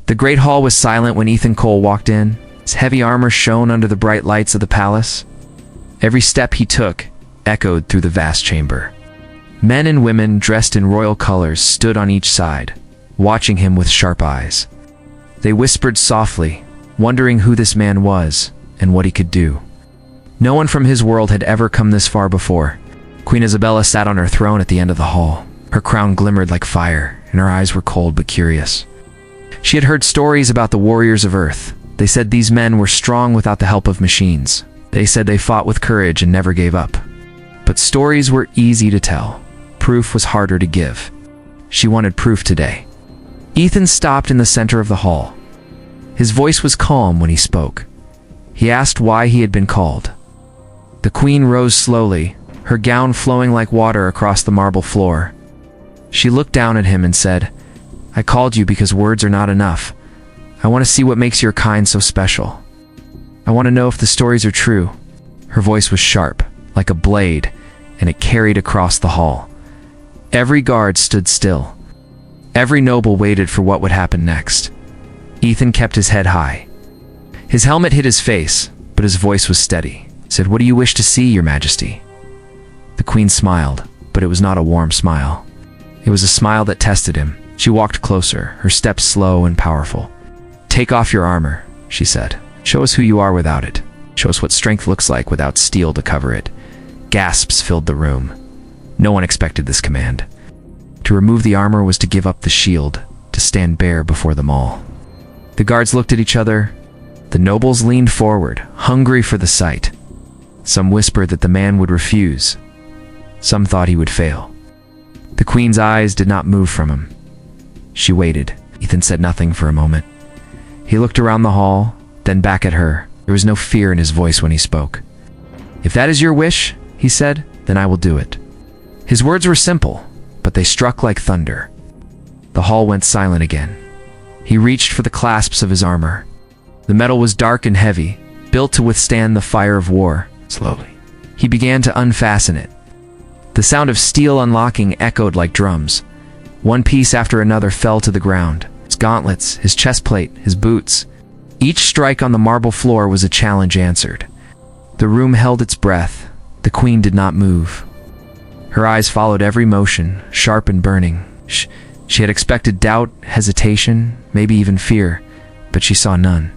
The great hall was silent when Ethan Cole walked in. His heavy armor shone under the bright lights of the palace. Every step he took echoed through the vast chamber. Men and women dressed in royal colors stood on each side, watching him with sharp eyes. They whispered softly, wondering who this man was and what he could do. No one from his world had ever come this far before. Queen Isabella sat on her throne at the end of the hall. Her crown glimmered like fire, and her eyes were cold but curious. She had heard stories about the warriors of Earth. They said these men were strong without the help of machines. They said they fought with courage and never gave up. But stories were easy to tell. Proof was harder to give. She wanted proof today. Ethan stopped in the center of the hall. His voice was calm when he spoke. He asked why he had been called. The queen rose slowly, her gown flowing like water across the marble floor. She looked down at him and said, "I called you because words are not enough. I want to see what makes your kind so special. I want to know if the stories are true." Her voice was sharp, like a blade, and it carried across the hall. Every guard stood still. Every noble waited for what would happen next. Ethan kept his head high. His helmet hid his face, but his voice was steady. He said, "What do you wish to see, Your Majesty?" The queen smiled, but it was not a warm smile. It was a smile that tested him. She walked closer, her steps slow and powerful. "Take off your armor," she said. "Show us who you are without it. Show us what strength looks like without steel to cover it." Gasps filled the room. No one expected this command. To remove the armor was to give up the shield, to stand bare before them all. The guards looked at each other. The nobles leaned forward, hungry for the sight. Some whispered that the man would refuse. Some thought he would fail. The queen's eyes did not move from him. She waited. Ethan said nothing for a moment. He looked around the hall, then back at her. There was no fear in his voice when he spoke. "If that is your wish," he said, "then I will do it." His words were simple, but they struck like thunder. The hall went silent again. He reached for the clasps of his armor. The metal was dark and heavy, built to withstand the fire of war. Slowly, he began to unfasten it. The sound of steel unlocking echoed like drums. One piece after another fell to the ground. His gauntlets, his chestplate, his boots. Each strike on the marble floor was a challenge answered. The room held its breath. The queen did not move. Her eyes followed every motion, sharp and burning. She had expected doubt, hesitation, maybe even fear, but she saw none.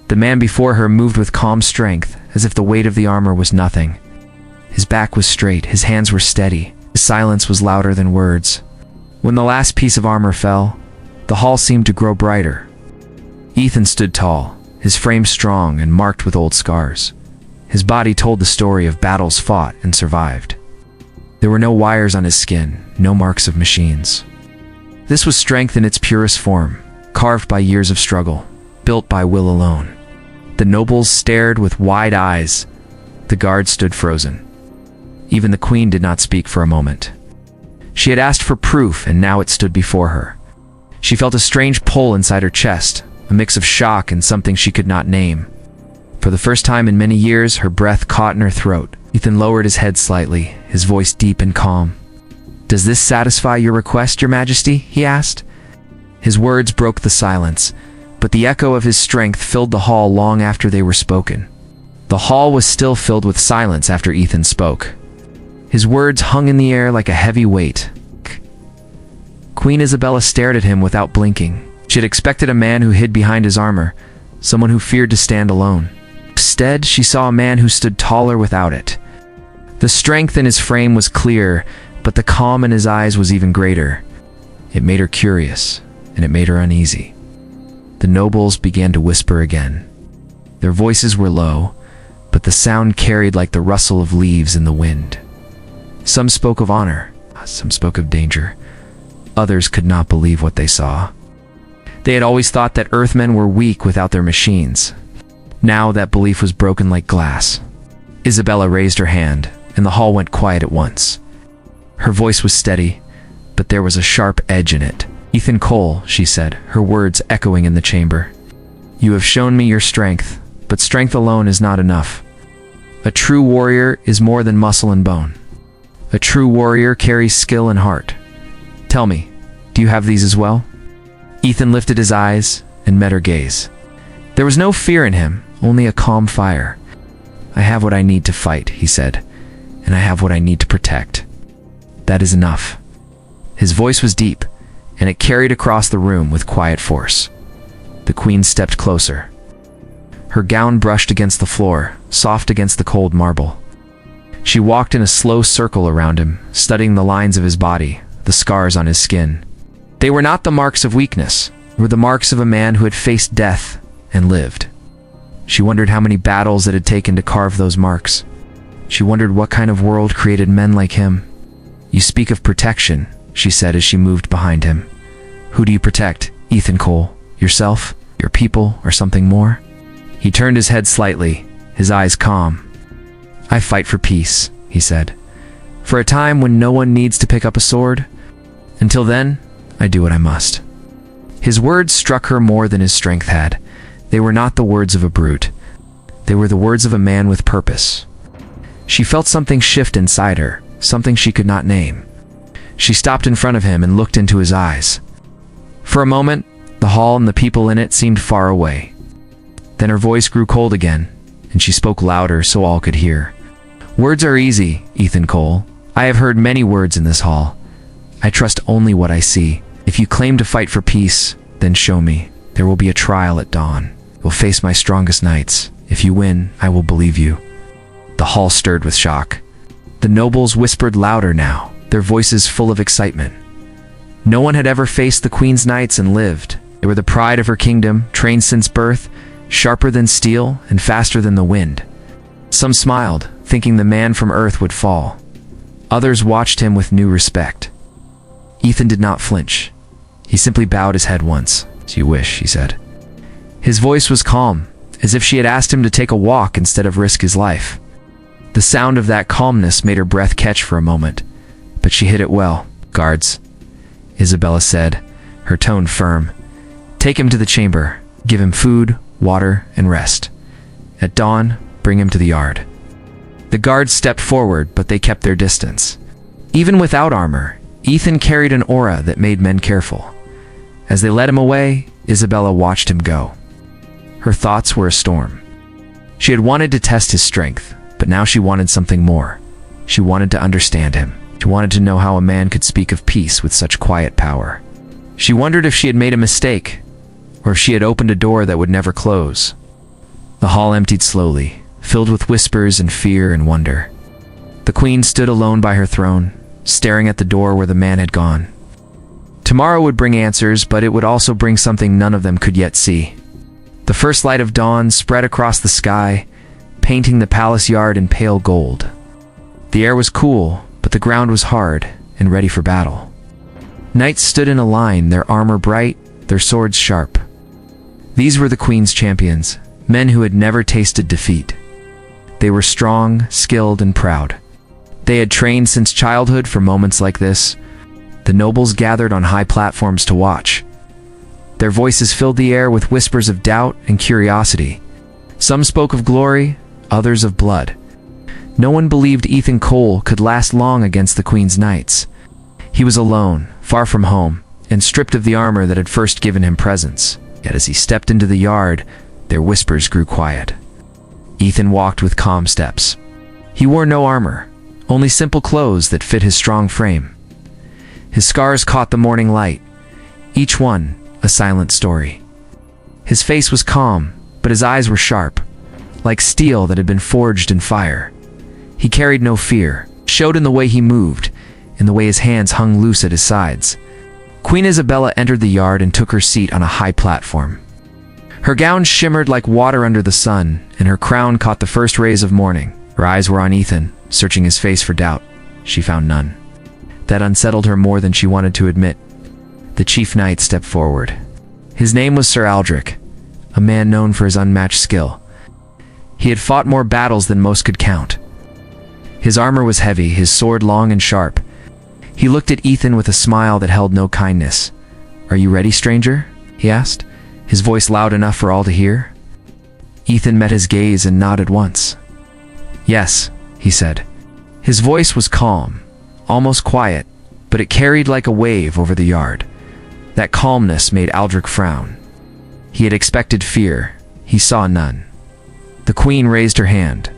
The man before her moved with calm strength, as if the weight of the armor was nothing. His back was straight, his hands were steady. His silence was louder than words. When the last piece of armor fell, the hall seemed to grow brighter. Ethan stood tall, his frame strong and marked with old scars. His body told the story of battles fought and survived. There were no wires on his skin, no marks of machines. This was strength in its purest form, carved by years of struggle, built by will alone. The nobles stared with wide eyes. The guards stood frozen. Even the queen did not speak for a moment. She had asked for proof, and now it stood before her. She felt a strange pull inside her chest, a mix of shock and something she could not name. For the first time in many years, her breath caught in her throat. Ethan lowered his head slightly, his voice deep and calm. "Does this satisfy your request, Your Majesty?" he asked. His words broke the silence, but the echo of his strength filled the hall long after they were spoken. The hall was still filled with silence after Ethan spoke. His words hung in the air like a heavy weight. Queen Isabella stared at him without blinking. She had expected a man who hid behind his armor, someone who feared to stand alone. Instead, she saw a man who stood taller without it. The strength in his frame was clear, but the calm in his eyes was even greater. It made her curious, and it made her uneasy. The nobles began to whisper again. Their voices were low, but the sound carried like the rustle of leaves in the wind. Some spoke of honor, some spoke of danger. Others could not believe what they saw. They had always thought that Earthmen were weak without their machines. Now that belief was broken like glass. Isabella raised her hand, and the hall went quiet at once. Her voice was steady, but there was a sharp edge in it. "Ethan Cole," she said, her words echoing in the chamber. "You have shown me your strength, but strength alone is not enough. A true warrior is more than muscle and bone. A true warrior carries skill and heart. Tell me, do you have these as well?" Ethan lifted his eyes, and met her gaze. There was no fear in him, only a calm fire. "I have what I need to fight," he said, "and I have what I need to protect. That is enough." His voice was deep, and it carried across the room with quiet force. The queen stepped closer. Her gown brushed against the floor, soft against the cold marble. She walked in a slow circle around him, studying the lines of his body, the scars on his skin. They were not the marks of weakness, they were the marks of a man who had faced death and lived. She wondered how many battles it had taken to carve those marks. She wondered what kind of world created men like him. "You speak of protection," she said as she moved behind him. "Who do you protect, Ethan Cole? Yourself? Your people? Or something more?" He turned his head slightly, his eyes calm. "I fight for peace," he said. "For a time when no one needs to pick up a sword. Until then, I do what I must." His words struck her more than his strength had. They were not the words of a brute. They were the words of a man with purpose. She felt something shift inside her, something she could not name. She stopped in front of him and looked into his eyes. For a moment, the hall and the people in it seemed far away. Then her voice grew cold again, and she spoke louder so all could hear. "Words are easy, Ethan Cole. I have heard many words in this hall. I trust only what I see. If you claim to fight for peace, then show me. There will be a trial at dawn. You'll face my strongest knights. If you win, I will believe you." The hall stirred with shock. The nobles whispered louder now, their voices full of excitement. No one had ever faced the Queen's knights and lived. They were the pride of her kingdom, trained since birth, sharper than steel and faster than the wind. Some smiled, thinking the man from Earth would fall. Others watched him with new respect. Ethan did not flinch. He simply bowed his head once. "As you wish," he said. His voice was calm, as if she had asked him to take a walk instead of risk his life. The sound of that calmness made her breath catch for a moment, but she hid it well. "Guards," Isabella said, her tone firm. "Take him to the chamber. Give him food, water, and rest. At dawn, bring him to the yard." The guards stepped forward, but they kept their distance. Even without armor, Ethan carried an aura that made men careful. As they led him away, Isabella watched him go. Her thoughts were a storm. She had wanted to test his strength, but now she wanted something more. She wanted to understand him. She wanted to know how a man could speak of peace with such quiet power. She wondered if she had made a mistake, or if she had opened a door that would never close. The hall emptied slowly, filled with whispers and fear and wonder. The queen stood alone by her throne, staring at the door where the man had gone. Tomorrow would bring answers, but it would also bring something none of them could yet see. The first light of dawn spread across the sky, painting the palace yard in pale gold. The air was cool, but the ground was hard and ready for battle. Knights stood in a line, their armor bright, their swords sharp. These were the Queen's champions, men who had never tasted defeat. They were strong, skilled, and proud. They had trained since childhood for moments like this. The nobles gathered on high platforms to watch. Their voices filled the air with whispers of doubt and curiosity. Some spoke of glory, others of blood. No one believed Ethan Cole could last long against the Queen's knights. He was alone, far from home, and stripped of the armor that had first given him presence. Yet as he stepped into the yard, their whispers grew quiet. Ethan walked with calm steps. He wore no armor, only simple clothes that fit his strong frame. His scars caught the morning light, each one a silent story. His face was calm, but his eyes were sharp, like steel that had been forged in fire. He carried no fear, showed in the way he moved, in the way his hands hung loose at his sides. Queen Isabella entered the yard and took her seat on a high platform. Her gown shimmered like water under the sun, and her crown caught the first rays of morning. Her eyes were on Ethan, searching his face for doubt. She found none. That unsettled her more than she wanted to admit. The chief knight stepped forward. His name was Sir Aldrich, a man known for his unmatched skill. He had fought more battles than most could count. His armor was heavy, his sword long and sharp. He looked at Ethan with a smile that held no kindness. "Are you ready, stranger?" he asked, his voice loud enough for all to hear. Ethan met his gaze and nodded once. "Yes," he said. His voice was calm, almost quiet, but it carried like a wave over the yard. That calmness made Aldrich frown. He had expected fear. He saw none. The queen raised her hand.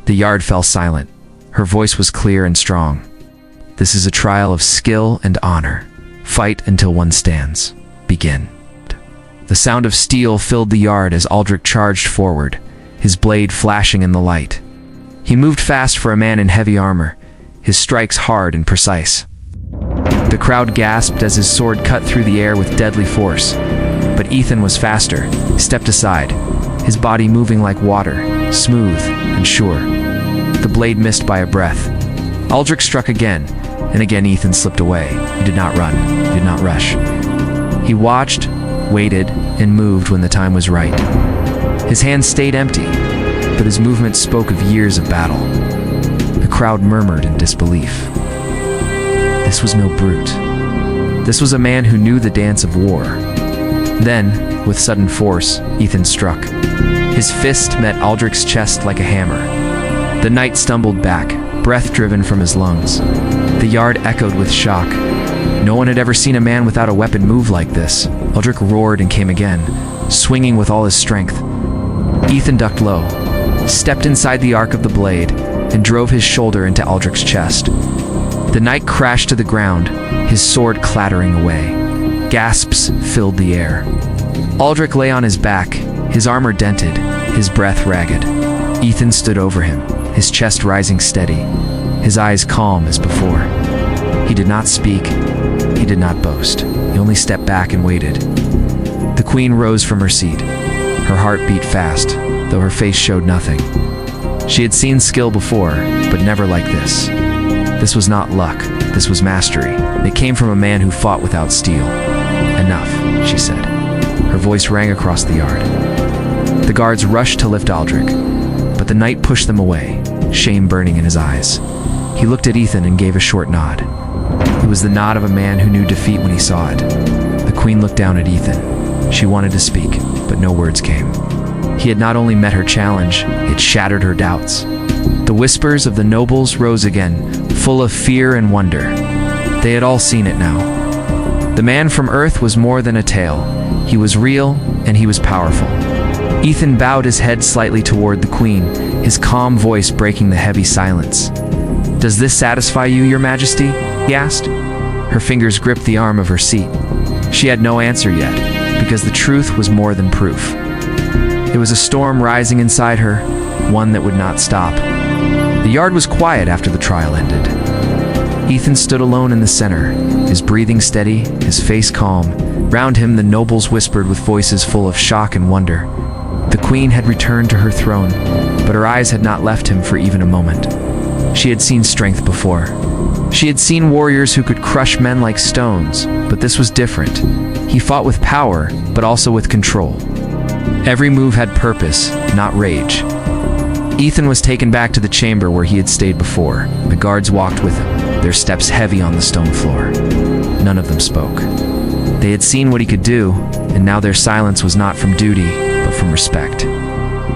The yard fell silent. Her voice was clear and strong. This is a trial of skill and honor. Fight until one stands. Begin. The sound of steel filled the yard as Aldrich charged forward, his blade flashing in the light. He moved fast for a man in heavy armor, his strikes hard and precise. The crowd gasped as his sword cut through the air with deadly force. But Ethan was faster. He stepped aside, his body moving like water, smooth and sure. The blade missed by a breath. Aldrich struck again, and again Ethan slipped away. He did not run, he did not rush. He watched, waited, and moved when the time was right. His hands stayed empty, but his movement spoke of years of battle. The crowd murmured in disbelief. This was no brute. This was a man who knew the dance of war. Then, with sudden force, Ethan struck. His fist met Aldrich's chest like a hammer. The knight stumbled back, breath driven from his lungs. The yard echoed with shock. No one had ever seen a man without a weapon move like this. Aldrich roared and came again, swinging with all his strength. Ethan ducked low, stepped inside the arc of the blade, and drove his shoulder into Aldrich's chest. The knight crashed to the ground, his sword clattering away. Gasps filled the air. Aldrich lay on his back, his armor dented, his breath ragged. Ethan stood over him, his chest rising steady, his eyes calm as before. He did not speak, he did not boast. He only stepped back and waited. The queen rose from her seat. Her heart beat fast, though her face showed nothing. She had seen skill before, but never like this. This was not luck, this was mastery. It came from a man who fought without steel. Enough, she said. Her voice rang across the yard. The guards rushed to lift Aldrich, but the knight pushed them away, shame burning in his eyes. He looked at Ethan and gave a short nod. It was the nod of a man who knew defeat when he saw it. The queen looked down at Ethan. She wanted to speak, but no words came. He had not only met her challenge, it shattered her doubts. The whispers of the nobles rose again, full of fear and wonder. They had all seen it now. The man from Earth was more than a tale. He was real, and he was powerful. Ethan bowed his head slightly toward the queen, his calm voice breaking the heavy silence. "Does this satisfy you, your majesty?" he asked. Her fingers gripped the arm of her seat. She had no answer yet, because the truth was more than proof. It was a storm rising inside her, one that would not stop. The yard was quiet after the trial ended. Ethan stood alone in the center, his breathing steady, his face calm. Round him the nobles whispered with voices full of shock and wonder. The queen had returned to her throne, but her eyes had not left him for even a moment. She had seen strength before. She had seen warriors who could crush men like stones, but this was different. He fought with power, but also with control. Every move had purpose, not rage. Ethan was taken back to the chamber where he had stayed before. The guards walked with him, their steps heavy on the stone floor. None of them spoke. They had seen what he could do, and now their silence was not from duty, but from respect.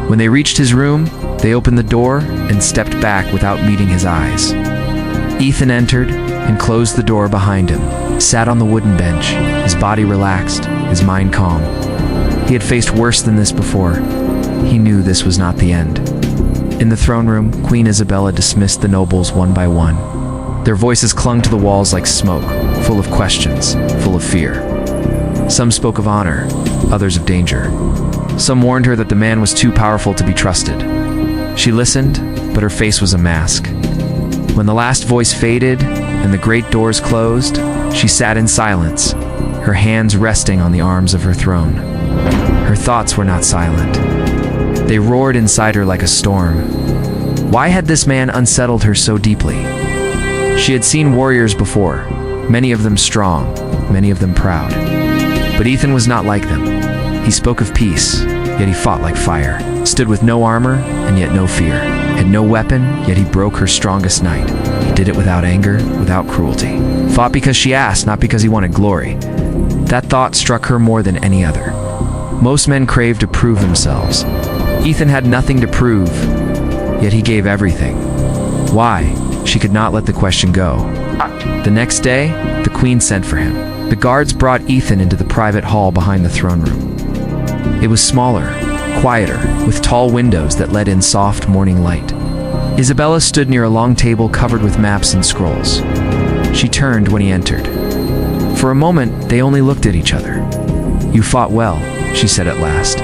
When they reached his room, they opened the door and stepped back without meeting his eyes. Ethan entered and closed the door behind him, sat on the wooden bench, his body relaxed, his mind calm. He had faced worse than this before. He knew this was not the end. In the throne room, Queen Isabella dismissed the nobles one by one. Their voices clung to the walls like smoke, full of questions, full of fear. Some spoke of honor, others of danger. Some warned her that the man was too powerful to be trusted. She listened, but her face was a mask. When the last voice faded and the great doors closed, she sat in silence, her hands resting on the arms of her throne. Her thoughts were not silent. They roared inside her like a storm. Why had this man unsettled her so deeply? She had seen warriors before, many of them strong, many of them proud. But Ethan was not like them. He spoke of peace, yet he fought like fire. Stood with no armor, and yet no fear. Had no weapon, yet he broke her strongest knight. He did it without anger, without cruelty. Fought because she asked, not because he wanted glory. That thought struck her more than any other. Most men crave to prove themselves. Ethan had nothing to prove, yet he gave everything. Why? She could not let the question go. The next day, the queen sent for him. The guards brought Ethan into the private hall behind the throne room. It was smaller, quieter, with tall windows that let in soft morning light. Isabella stood near a long table covered with maps and scrolls. She turned when he entered. For a moment, they only looked at each other. "You fought well," she said at last.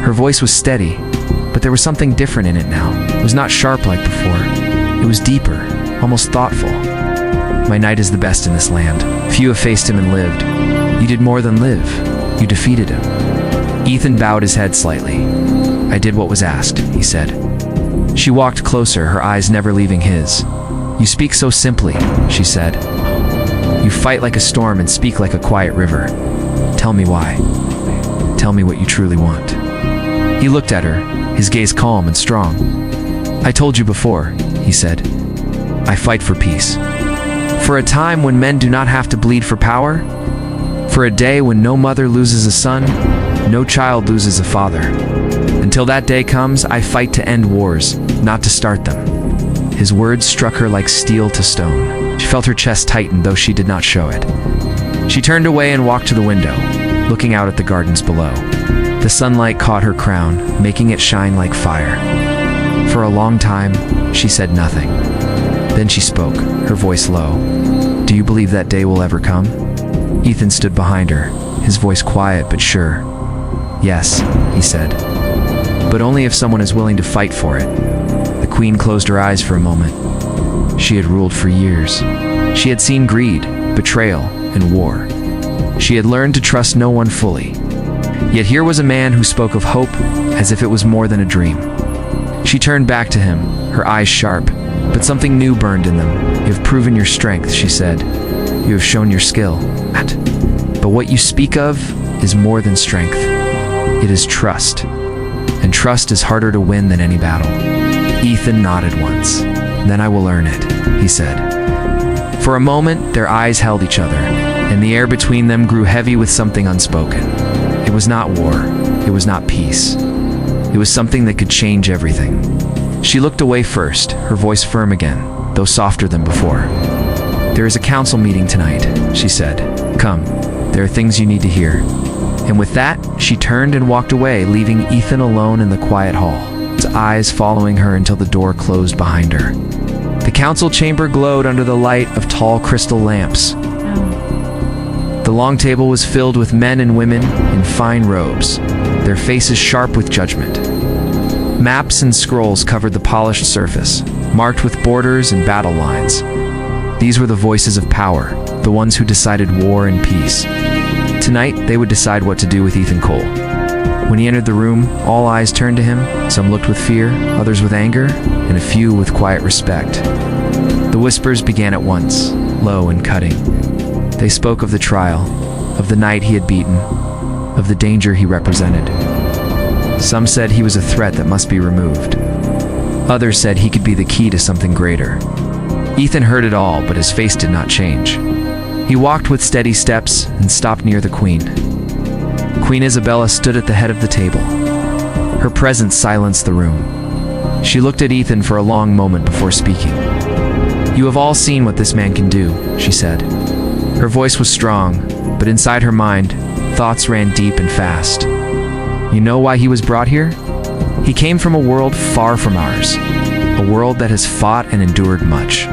Her voice was steady, but there was something different in it now. It was not sharp like before. It was deeper, almost thoughtful. "My knight is the best in this land. Few have faced him and lived. You did more than live. You defeated him." Ethan bowed his head slightly. "I did what was asked," he said. She walked closer, her eyes never leaving his. "You speak so simply," she said. "You fight like a storm and speak like a quiet river. Tell me why. Tell me what you truly want." He looked at her, his gaze calm and strong. "I told you before," he said. "I fight for peace. For a time when men do not have to bleed for power. For a day when no mother loses a son, no child loses a father. Until that day comes, I fight to end wars, not to start them." His words struck her like steel to stone. She felt her chest tighten, though she did not show it. She turned away and walked to the window, looking out at the gardens below. The sunlight caught her crown, making it shine like fire. For a long time, she said nothing. Then she spoke, her voice low. "Do you believe that day will ever come?" Ethan stood behind her, his voice quiet but sure. "Yes," he said. "But only if someone is willing to fight for it." The queen closed her eyes for a moment. She had ruled for years. She had seen greed, betrayal, and war. She had learned to trust no one fully. Yet here was a man who spoke of hope as if it was more than a dream. She turned back to him, her eyes sharp, but something new burned in them. "You have proven your strength," she said. "You have shown your skill. But what you speak of is more than strength. It is trust. And trust is harder to win than any battle." Ethan nodded once. "Then I will earn it," he said. For a moment, their eyes held each other, and the air between them grew heavy with something unspoken. It was not war. It was not peace. It was something that could change everything. She looked away first, her voice firm again, though softer than before. "There is a council meeting tonight," she said. "Come, there are things you need to hear." And with that, she turned and walked away, leaving Ethan alone in the quiet hall, his eyes following her until the door closed behind her. The council chamber glowed under the light of tall crystal lamps. The long table was filled with men and women in fine robes, their faces sharp with judgment. Maps and scrolls covered the polished surface, marked with borders and battle lines. These were the voices of power, the ones who decided war and peace. Tonight, they would decide what to do with Ethan Cole. When he entered the room, all eyes turned to him. Some looked with fear, others with anger, and a few with quiet respect. The whispers began at once, low and cutting. They spoke of the trial, of the knight he had beaten, of the danger he represented. Some said he was a threat that must be removed. Others said he could be the key to something greater. Ethan heard it all, but his face did not change. He walked with steady steps and stopped near the queen. Queen Isabella stood at the head of the table. Her presence silenced the room. She looked at Ethan for a long moment before speaking. "You have all seen what this man can do," she said. Her voice was strong, but inside her mind, thoughts ran deep and fast. "You know why he was brought here? He came from a world far from ours, a world that has fought and endured much.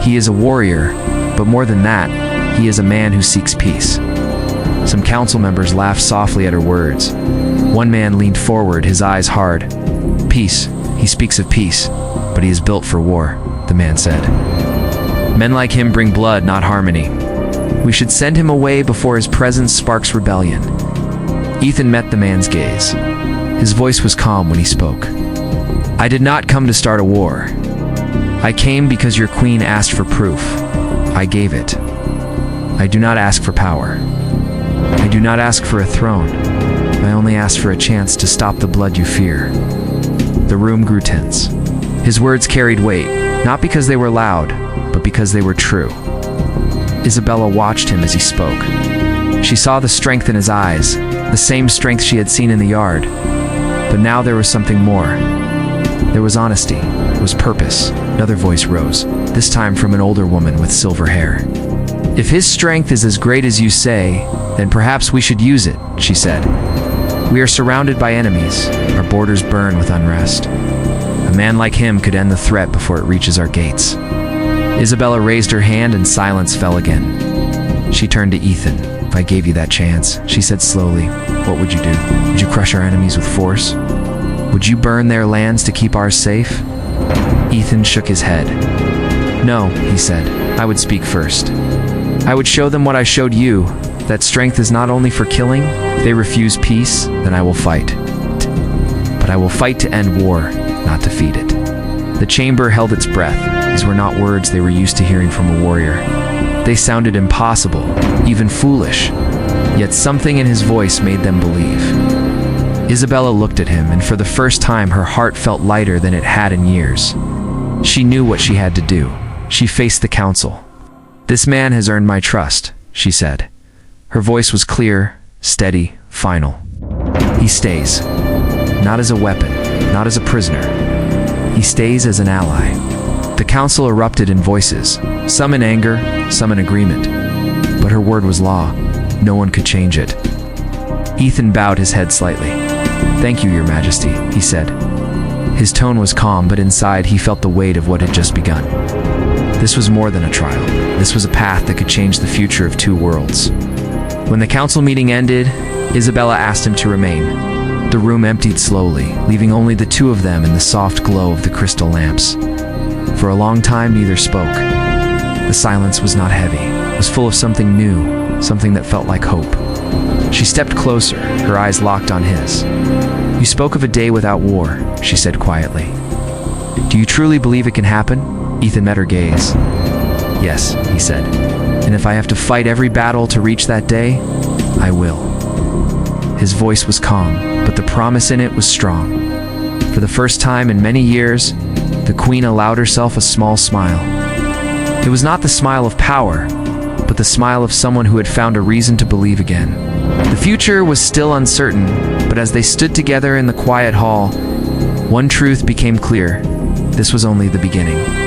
He is a warrior, but more than that, he is a man who seeks peace." Some council members laughed softly at her words. One man leaned forward, his eyes hard. "Peace. He speaks of peace, but he is built for war," the man said. "Men like him bring blood, not harmony. We should send him away before his presence sparks rebellion." Ethan met the man's gaze. His voice was calm when he spoke. "I did not come to start a war. I came because your queen asked for proof. I gave it. I do not ask for power. I do not ask for a throne. I only ask for a chance to stop the blood you fear." The room grew tense. His words carried weight, not because they were loud, but because they were true. Isabella watched him as he spoke. She saw the strength in his eyes, the same strength she had seen in the yard. But now there was something more. There was honesty, there was purpose. Another voice rose, this time from an older woman with silver hair. "If his strength is as great as you say, then perhaps we should use it," she said. We are surrounded by enemies. Our borders burn with unrest. A man like him could end the threat before it reaches our gates. Isabella raised her hand and silence fell again. She turned to Ethan. If I gave you that chance, she said slowly, what would you do? Would you crush our enemies with force? Would you burn their lands to keep ours safe? Ethan shook his head. No, he said. I would speak first. I would show them what I showed you, that strength is not only for killing. If they refuse peace, then I will fight. But I will fight to end war, not defeat it. The chamber held its breath. These were not words they were used to hearing from a warrior. They sounded impossible, even foolish, yet something in his voice made them believe. Isabella looked at him, and for the first time her heart felt lighter than it had in years. She knew what she had to do. She faced the council. This man has earned my trust, she said. Her voice was clear, steady, final. He stays. Not as a weapon, not as a prisoner. He stays as an ally. The council erupted in voices, some in anger, some in agreement. But her word was law. No one could change it. Ethan bowed his head slightly. Thank you, Your Majesty, he said. His tone was calm, but inside he felt the weight of what had just begun. This was more than a trial. This was a path that could change the future of two worlds. When the council meeting ended, Isabella asked him to remain. The room emptied slowly, leaving only the two of them in the soft glow of the crystal lamps. For a long time, neither spoke. The silence was not heavy. It was full of something new, something that felt like hope. She stepped closer, her eyes locked on his. You spoke of a day without war, she said quietly. Do you truly believe it can happen? Ethan met her gaze. Yes, he said. And if I have to fight every battle to reach that day, I will. His voice was calm, but the promise in it was strong. For the first time in many years, the queen allowed herself a small smile. It was not the smile of power, but the smile of someone who had found a reason to believe again. The future was still uncertain, but as they stood together in the quiet hall, one truth became clear. This was only the beginning.